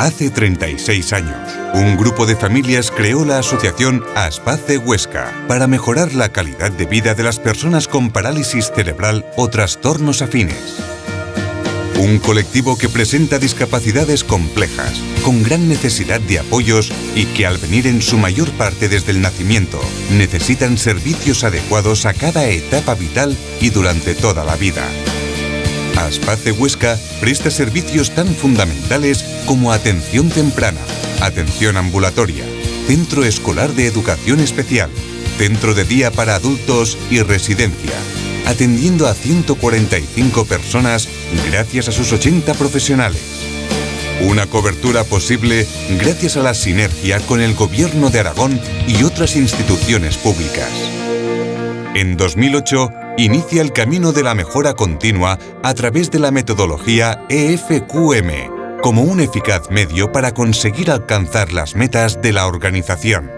Hace 36 años, un grupo de familias creó la asociación Aspace Huesca para mejorar la calidad de vida de las personas con parálisis cerebral o trastornos afines. Un colectivo que presenta discapacidades complejas, con gran necesidad de apoyos y que al venir en su mayor parte desde el nacimiento, necesitan servicios adecuados a cada etapa vital y durante toda la vida. Aspace Huesca presta servicios tan fundamentales como atención temprana, atención ambulatoria, centro escolar de educación especial, centro de día para adultos y residencia, atendiendo a 145 personas gracias a sus 80 profesionales. Una cobertura posible gracias a la sinergia con el Gobierno de Aragón y otras instituciones públicas. En 2008, inicia el camino de la mejora continua a través de la metodología EFQM, como un eficaz medio para conseguir alcanzar las metas de la organización.